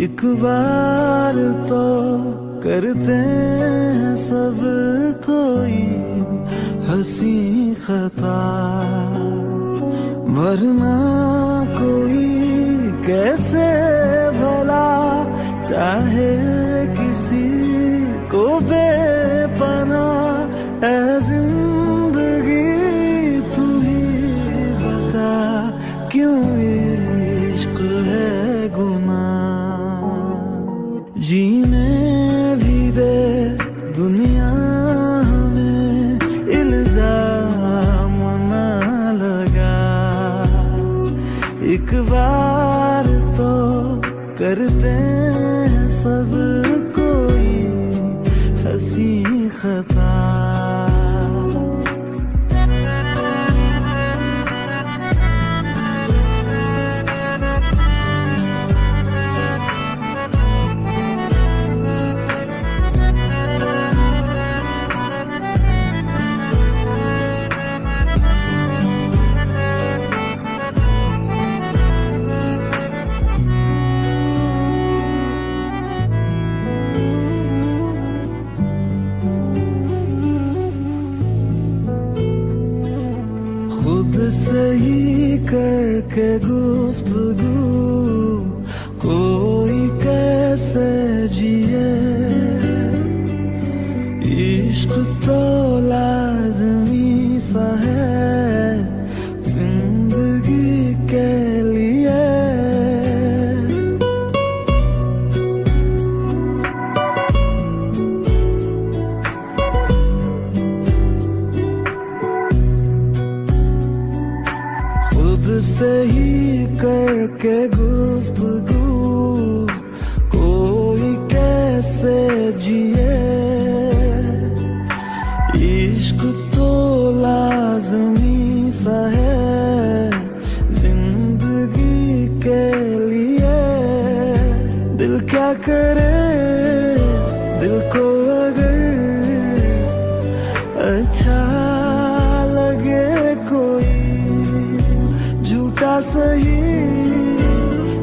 एक बार तो करते हैं सब कोई हंसी खता, वरना कोई कैसे भला चाहे किसी को बेपनाह। ऐ जिंदगी तू ही बता, क्यों इश्क है गुनाह। जीने भी दे दुनिया में इल्जाम ना लगा, एक बार तो करते हैं सब कोई हंसी खता। खुद से ही करके गुफ्तगू कोई कैसे जिए, इश्क तो लाज़मी सा है जिंदगी के लिए। खुद से ही करके गुफ्तगू कोई कैसे जिए, इश्क तो लाज़मी सा है जिंदगी के लिए। दिल क्या करे, दिल को अगर अच्छा लगे कोई झूठा सही,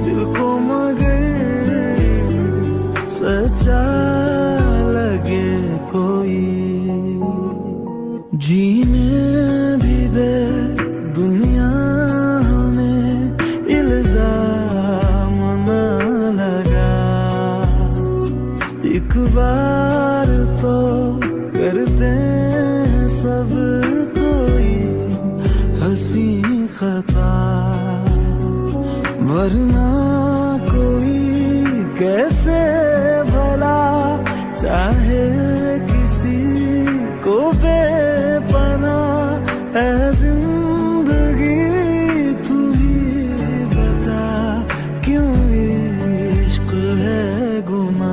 दिल को मगर सच्चा लगे कोई। जीने भी दे दुनिया में इल्जाम ना लगा, एक बार तो करते हैं सब कोई हंसी खता, वरना कोई कैसे भला चाहे किसी को बेपनाह। ऐ जिंदगी तू ही बता, क्यों इश्क है गुनाह।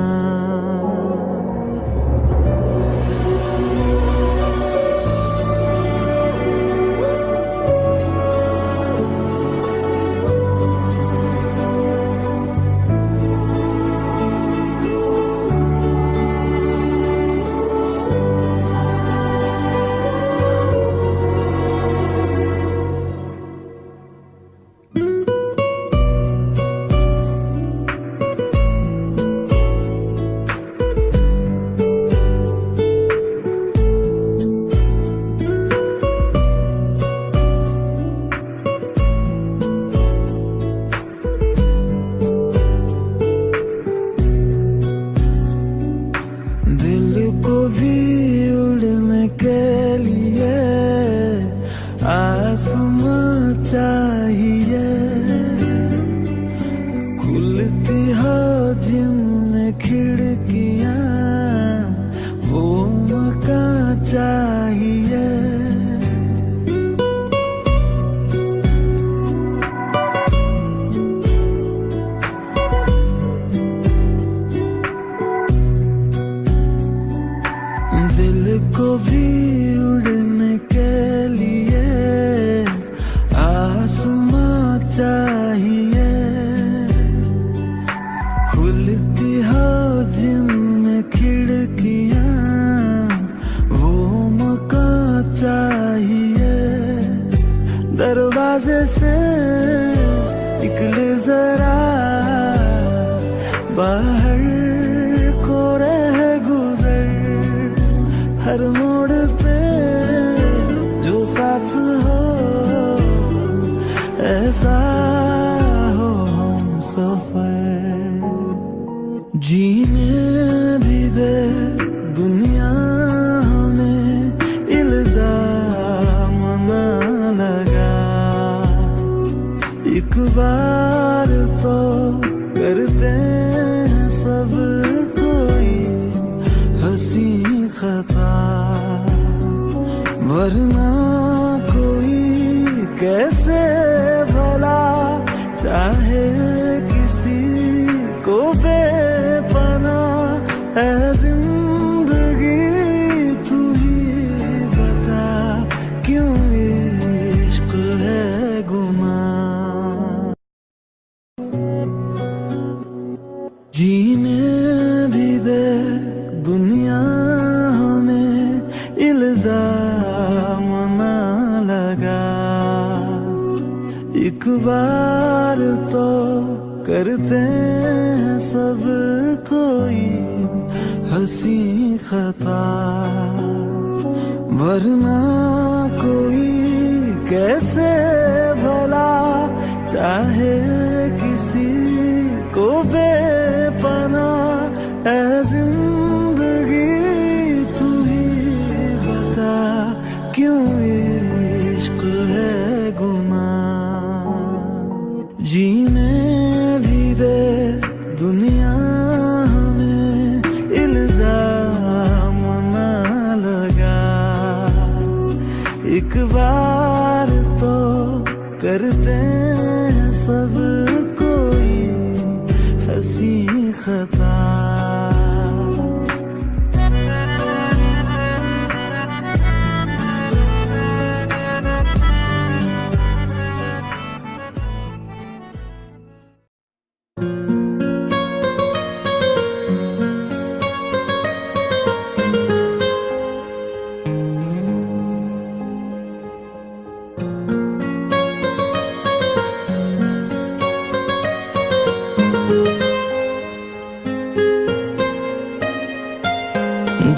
दिल को भी उड़ने के लिए आसमां चाहिए, खुलती हो जिनमें खिड़कियां वो मकान चाहिए। दिल को भी उड़ने के लिए आसमां चाहिए, खुलती हो बाहर को रह गुजर, हर मोड़ पे जो साथ हो, ऐसा हो हम सफर। जीने भी दे दुनिया हमें, इल्जाम ना लगा। एक बार तो करते हैं सब कोई हंसी खता, वरना कोई कैसे भला चाहे किसी को बेपनाह। ऐ जिंदगी तू ही बता, क्यों इश्क है गुनाह। जीने भी दे दुनिया हमें, इल्जाम ना लगा। एक बार तो करते हैं सब कोई हंसी खता, वरना कोई कैसे भला चाहे किसी को बेपनाह। ऐ जिंदगी तू ही बता, क्यों इश्क है गुनाह। जीने भी दे दुनिया हमें, इल्जाम ना लगा। एक बार तो करते हैं सब कोई हंसी खता।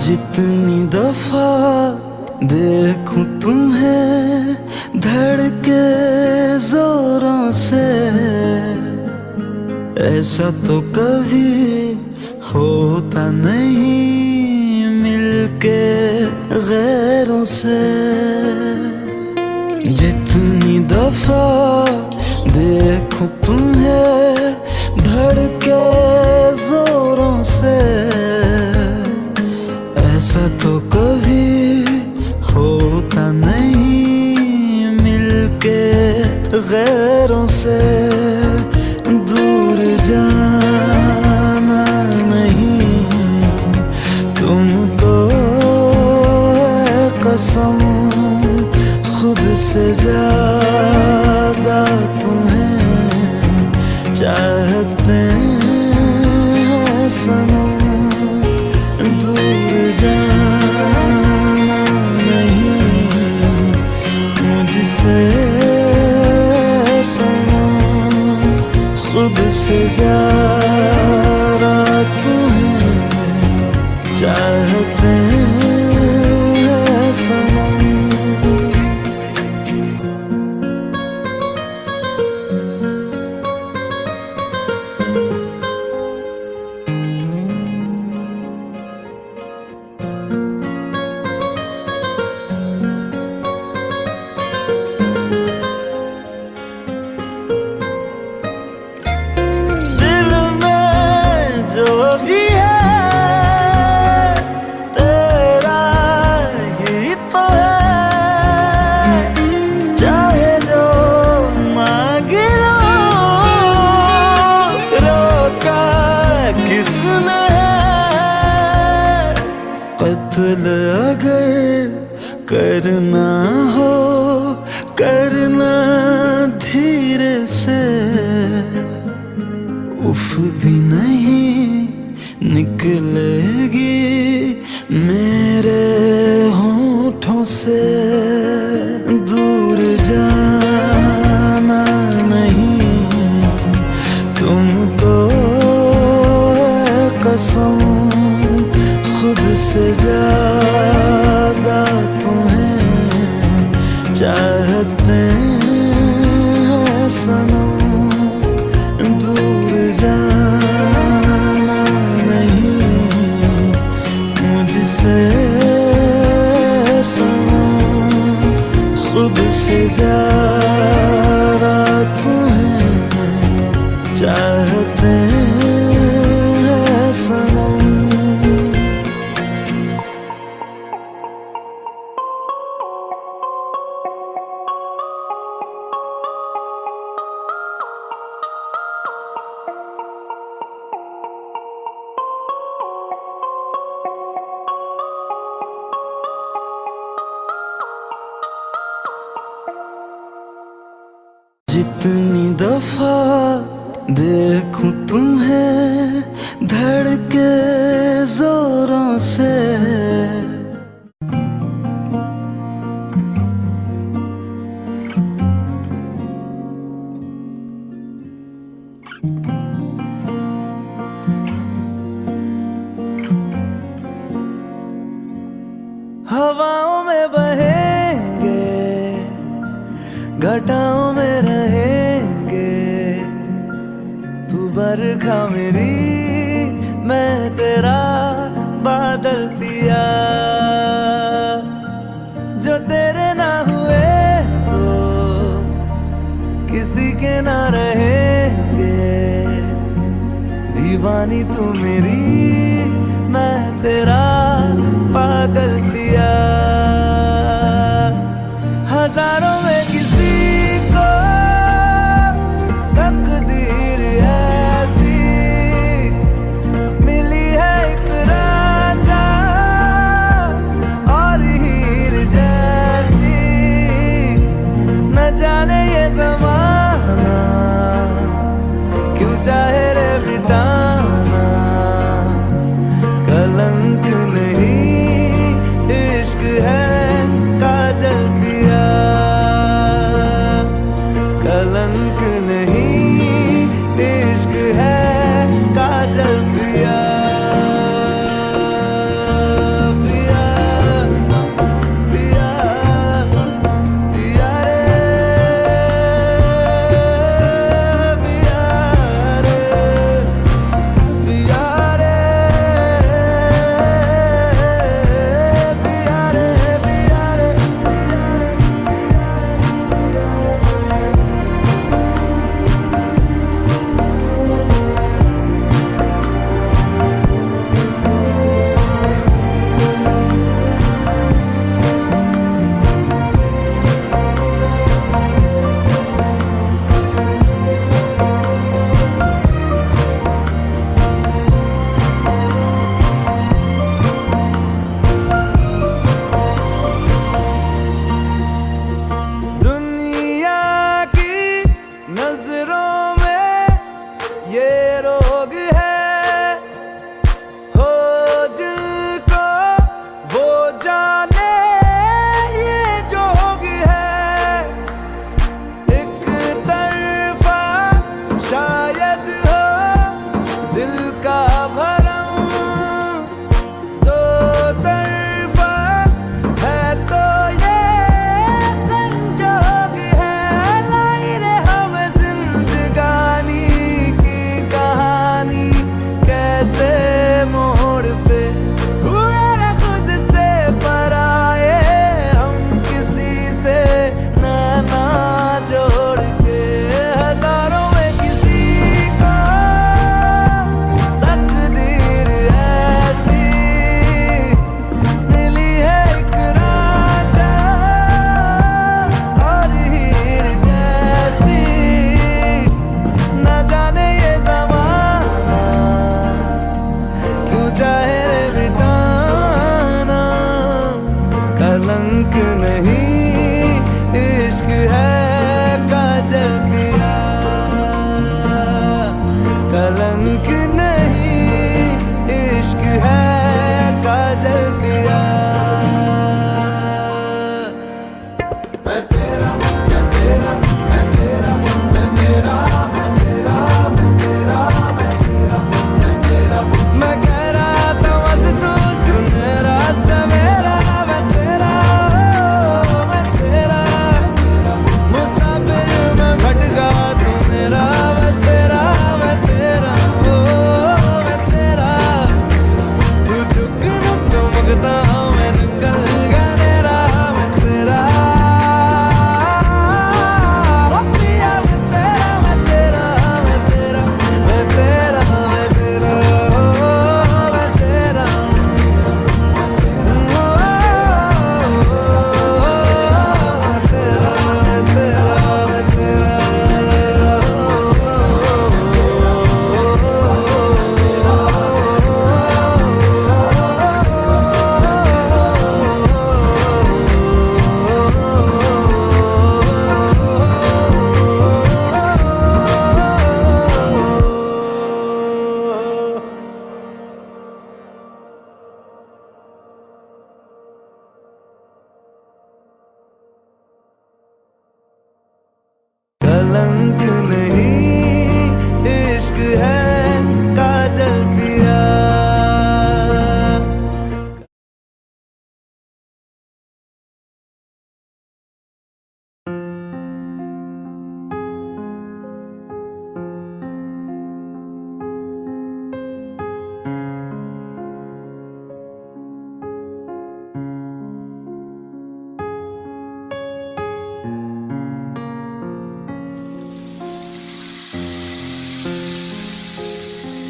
जितनी दफा देखूं तुम्हें धड़के जोरों से, ऐसा तो कभी होता नहीं मिलके गैरों से। जितनी दफा देखूं तुम्हें धड़के जोरों से, ऐसा तो कभी होता नहीं मिलके गैरों से। दूर जाना नहीं तुमको है कसम, खुद से ज्यादा तुम्हें चाहते हैं सनम। दूर जाना नहीं मुझसे सनम, खुद से ज्यादा तुम्हें चाहते हैं सनम। कत्ल अगर करना हो करना धीरे से, उफ भी नहीं निकलेगी मेरे होठों से। दूर जाना नहीं तुमको कसम खुद से ज्यादा तुम्हें चाहते हैं सनम। दूर जाना नहीं मुझसे सनम, खुद से ज्यादा तुम्हें चाहते हैं सनम। जितनी दफा देखूं तुम्हें धड़के जोरों से, हवाओं में बहेंगे, घटाओं में रहेंगे, तू बरखा मेरी मैं तेरा बादल पिया। जो तेरे ना हुए तो किसी के ना रहेंगे, दीवानी तू मेरी मैं तेरा पागल पिया। हजारों में किसी को तकदीर ऐसी मिली है, एक रांझा और हीर जैसी। न जाने ये ज़माना क्यों चाहे रे मिटाना, कलंक नहीं इश्क है काजल पिया। कलंक नहीं इश्क है काजल पिया। पिया पिया पिया रे पिया रे।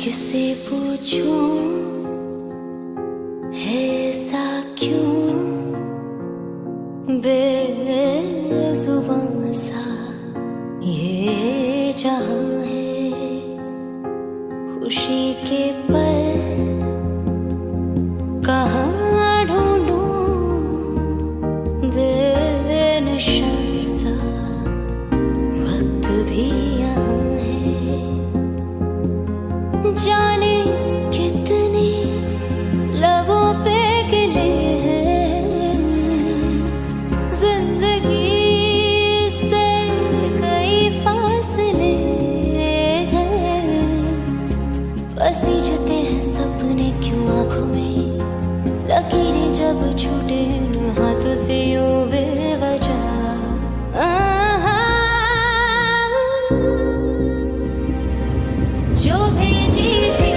किससे पूछूं है ऐसा क्यों बेजुबान सा ये जहां है। खुशी के पल कहाँ ढूंढूं बेनिशान सा वक्त भी यहाँ है। जाने कितने लबों पे गिले हैं जिंदगी से कई फासले हैं। पसीजते हैं सपने क्यों आंखों में, लकीरें जब छूटे हाथों से यूं बेवजह। जो भेजी थी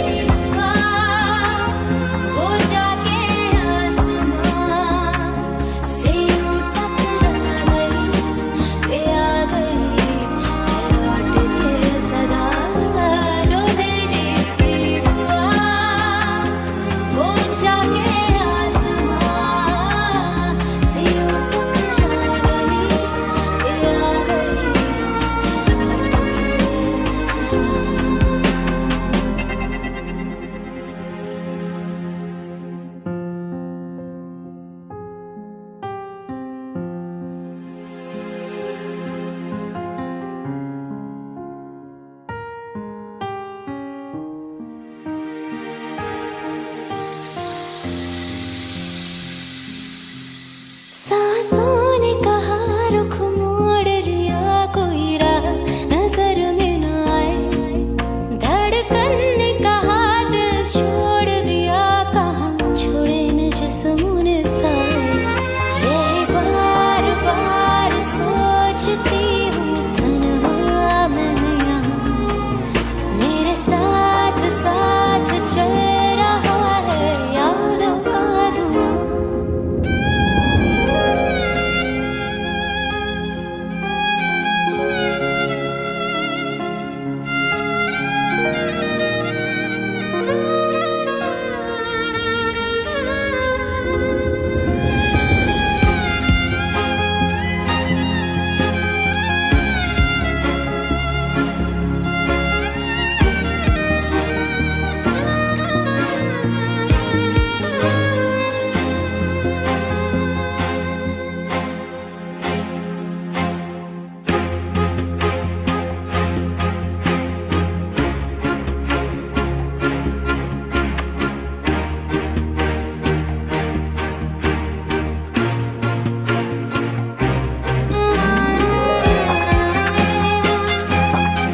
वो जाके आसमां से यूं टकरा गई कि आ गई है लौट के सदा। जो भेजी थी वो जाके आसमां से यूं टकरा गई कि आ गई है लौट के सदा। सांसों ने कहा रुख मोड़ लिया, कोई राह नजर में न आए। धड़कन ने कहा दिल छोड़ दिया, कहाँ छोड़े न जिस्म ने साए। यही बार बार सोचती हूँ तन्हा मैं यहाँ, मेरे साथ साथ चल रहा है यादों का धुआं।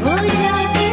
वो जाके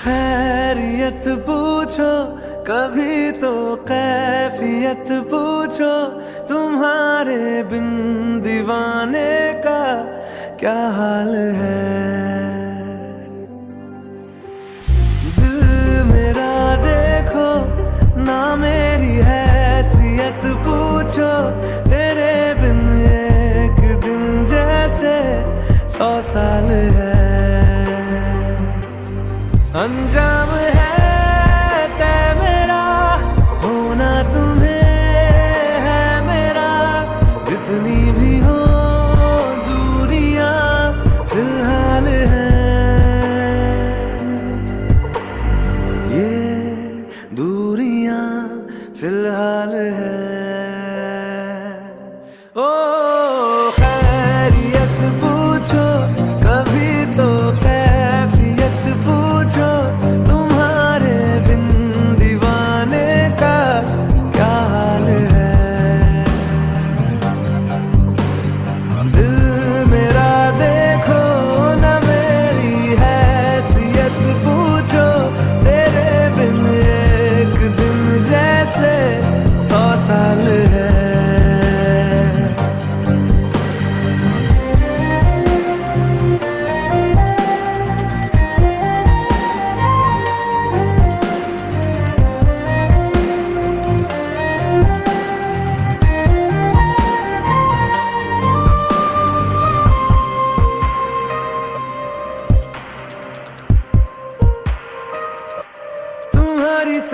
खैरियत पूछो कभी तो कैफियत पूछो, तुम्हारे बिन दीवाने का क्या हाल है। दिल मेरा देखो ना मेरी हैसियत पूछो, तेरे बिन एक दिन जैसे 100 साल है। अंजाम है तय मेरा, होना तुम्हें है मेरा। जितनी भी हो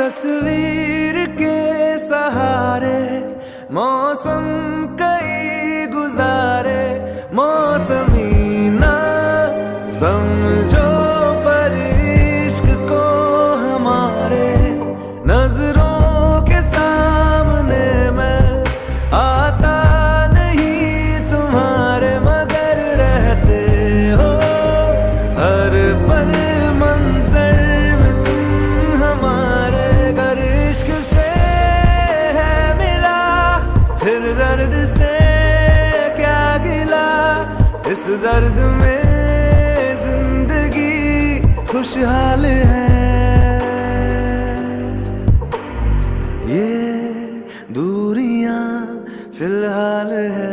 तस्वीर के सहारे मौसम कई गुजारे, मौसमी ना समझो पर इश्क को हमारे, नजरों के सामने मैं आता नहीं तुम्हारे, मगर रहते हो हर पल मंजर में तुम हमारे। अगर इश्क से है मिला फिर दर्द से क्या गिला, इस दर्द में जिंदगी खुशहाल है। ये दूरियां फिलहाल है।